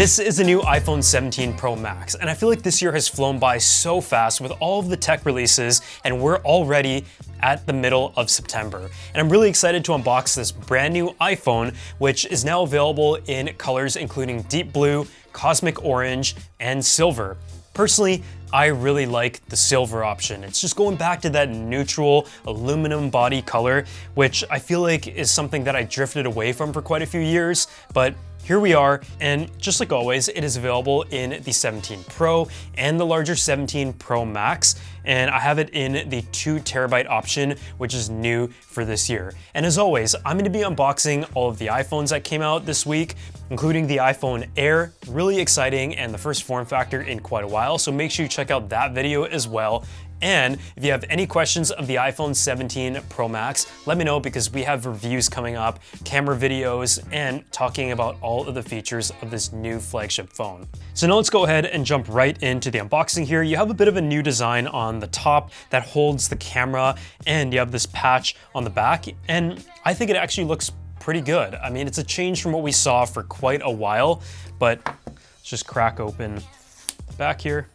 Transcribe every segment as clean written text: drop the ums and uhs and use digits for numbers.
This is the new iPhone 17 Pro Max, and I feel like this year has flown by so fast with all of the tech releases, and we're already at the middle of September. And I'm really excited to unbox this brand new iPhone, which is now available in colors including deep blue, cosmic orange, and silver. Personally, I really like the silver option. It's just going back to that neutral aluminum body color, which I feel like is something that I drifted away from for quite a few years, but here we are, and just like always, it is available in the 17 Pro and the larger 17 Pro Max, and I have it in the 2TB option, which is new for this year. And as always, I'm gonna be unboxing all of the iPhones that came out this week, including the iPhone Air, really exciting, and the first form factor in quite a while, so make sure you check out that video as well. And if you have any questions of the iPhone 17 Pro Max, let me know because we have reviews coming up, camera videos, and talking about all of the features of this new flagship phone. So now let's go ahead and jump right into the unboxing here. You have a bit of a new design on the top that holds the camera, and you have this patch on the back, and I think it actually looks pretty good. I mean, it's a change from what we saw for quite a while, but let's just crack open the back here.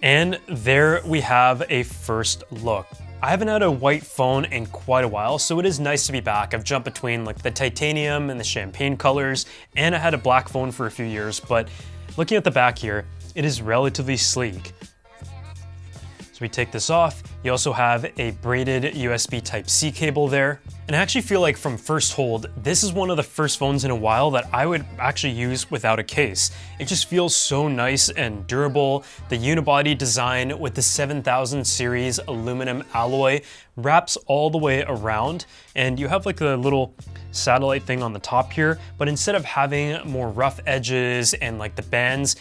And there we have a first look. I haven't had a white phone in quite a while, so it is nice to be back. I've jumped between like the titanium and the champagne colors, and I had a black phone for a few years, but looking at the back here, it is relatively sleek. So we take this off. You also have a braided USB Type-C cable there. And I actually feel like from first hold, this is one of the first phones in a while that I would actually use without a case. It just feels so nice and durable. The unibody design with the 7000 series aluminum alloy wraps all the way around. And you have like a little satellite thing on the top here, but instead of having more rough edges and like the bands,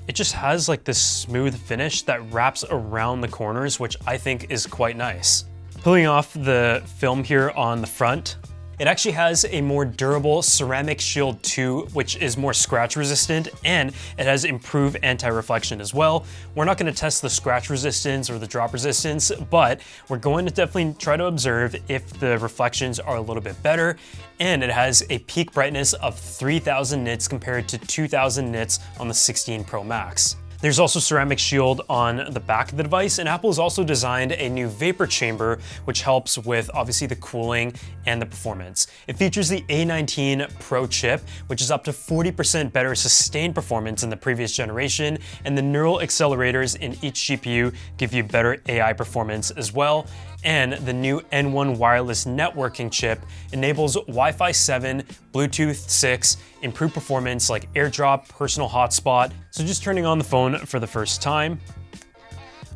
it just has like this smooth finish that wraps around the corners, which I think is quite nice. Peeling off the film here on the front, it actually has a more durable ceramic shield too, which is more scratch resistant, and it has improved anti-reflection as well. We're not going to test the scratch resistance or the drop resistance, but we're going to definitely try to observe if the reflections are a little bit better. And it has a peak brightness of 3000 nits compared to 2000 nits on the 16 Pro Max. There's also ceramic shield on the back of the device, and Apple has also designed a new vapor chamber, which helps with obviously the cooling and the performance. It features the A19 Pro chip, which is up to 40% better sustained performance than the previous generation, and the neural accelerators in each GPU give you better AI performance as well. And the new N1 wireless networking chip enables Wi-Fi 7, Bluetooth 6, improved performance like AirDrop, personal hotspot. So just turning on the phone for the first time,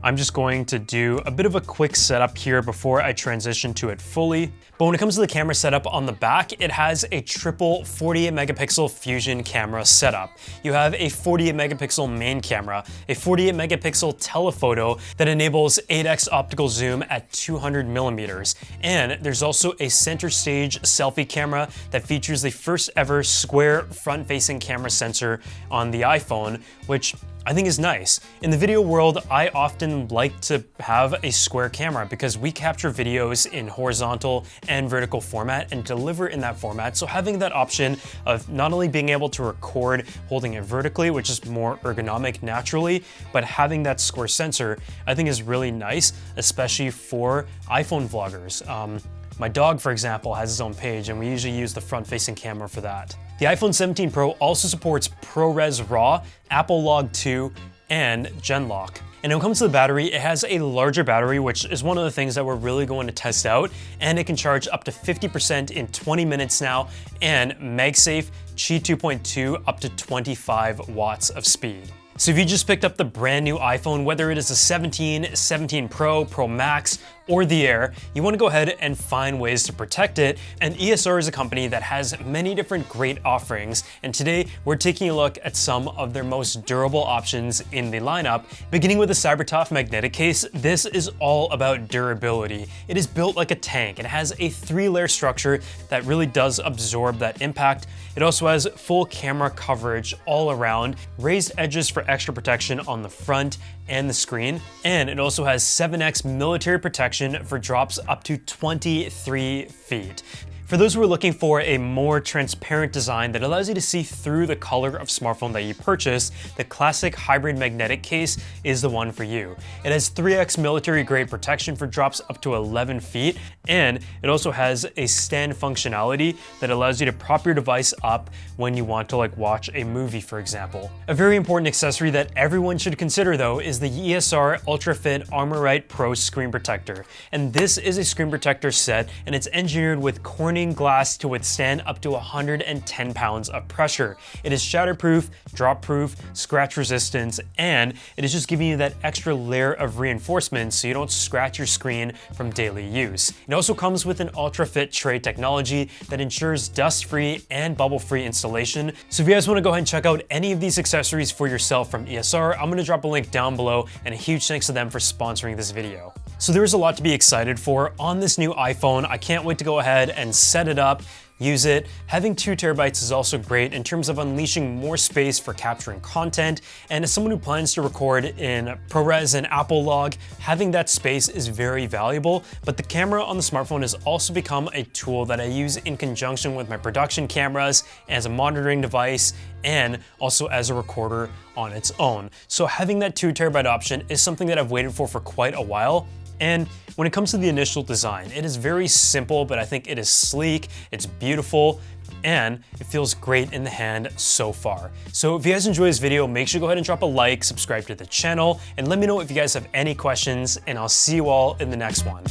I'm just going to do a bit of a quick setup here before I transition to it fully. But when it comes to the camera setup on the back, it has a triple 48 megapixel fusion camera setup. You have a 48 megapixel main camera, a 48 megapixel telephoto that enables 8x optical zoom at 200 millimeters. And there's also a center stage selfie camera that features the first ever square front facing camera sensor on the iPhone, which I think is nice. In the video world, I often like to have a square camera because we capture videos in horizontal and vertical format and deliver in that format. So having that option of not only being able to record holding it vertically, which is more ergonomic naturally, but having that square sensor, I think is really nice, especially for iPhone vloggers. My dog, for example, has his own page, and we usually use the front-facing camera for that. The iPhone 17 Pro also supports ProRes RAW, Apple Log 2, and Genlock. And when it comes to the battery, it has a larger battery, which is one of the things that we're really going to test out, and it can charge up to 50% in 20 minutes now, and MagSafe Qi 2.2 up to 25 watts of speed. So if you just picked up the brand new iPhone, whether it is the 17, 17 Pro, Pro Max, or the Air, you want to go ahead and find ways to protect it. And ESR is a company that has many different great offerings. And today we're taking a look at some of their most durable options in the lineup. Beginning with the CyberTough magnetic case, this is all about durability. It is built like a tank. It has a 3-layer structure that really does absorb that impact. It also has full camera coverage all around, raised edges for extra protection on the front and the screen, and it also has 7x military protection protection for drops up to 23 feet. For those who are looking for a more transparent design that allows you to see through the color of smartphone that you purchase, the classic hybrid magnetic case is the one for you. It has 3x military grade protection for drops up to 11 feet, and it also has a stand functionality that allows you to prop your device up when you want to watch a movie, for example. A very important accessory that everyone should consider though is the ESR UltraFit Armorite Pro screen protector. And this is a screen protector set, and it's engineered with Corning glass to withstand up to 110 pounds of pressure. It is shatterproof, drop-proof, scratch resistance, and it is just giving you that extra layer of reinforcement so you don't scratch your screen from daily use. It also comes with an UltraFit tray technology that ensures dust-free and bubble-free installation. So if you guys want to go ahead and check out any of these accessories for yourself from ESR, I'm going to drop a link down below, and a huge thanks to them for sponsoring this video. So there's a lot to be excited for on this new iPhone. I can't wait to go ahead and set it up, use it. Having 2 terabytes is also great in terms of unleashing more space for capturing content. And as someone who plans to record in ProRes and Apple Log, having that space is very valuable. But the camera on the smartphone has also become a tool that I use in conjunction with my production cameras, as a monitoring device, and also as a recorder on its own. So having that 2 terabyte option is something that I've waited for quite a while. And when it comes to the initial design, it is very simple, but I think it is sleek, it's beautiful, and it feels great in the hand so far. So if you guys enjoy this video, make sure to go ahead and drop a like, subscribe to the channel, and let me know if you guys have any questions, and I'll see you all in the next one.